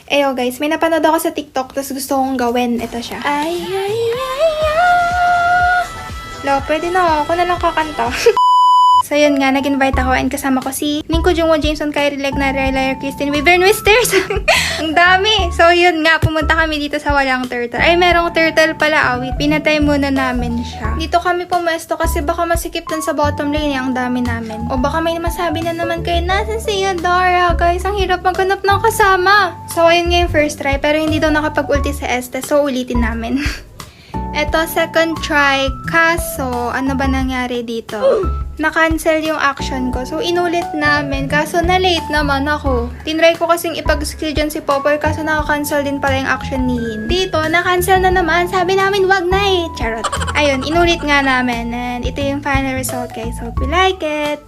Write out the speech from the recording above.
Eyo guys, may napanood ako sa TikTok tapos gusto kong gawin. Ito siya. Ay. Lo, pwede na ako na lang kakanta. So yun nga, nag-invite ako and kasama ko si Ningko Jungwon, Jameson, Kyrie Legna, Ryler, Christine, Wyvern Wisters. Ang dami! So yun nga, pumunta kami dito sa walang turtle. Ay, merong turtle pala, awit. Pinatay muna namin siya. Dito kami pumesto kasi baka masikip dun sa bottom lane, ang dami namin. O baka may masabi na naman kayo, nasan si Eudora? Guys, ang hirap maghanap ng kasama. So ayun nga yung first try, pero hindi daw nakapag-ulti sa Estes, so ulitin namin. Eto, second try. Kaso, ano ba nangyari dito? Na-cancel yung action ko. So, inulit namin. Kaso, na-late naman ako. Tinry ko kasing ipag-skill dyan si Popoy. Kaso, naka-cancel din pala yung action ni Hin. Dito, na-cancel na naman. Sabi namin, wag na eh. Charot. Ayun, inulit nga namin. And ito yung final result, guys. Hope you like it.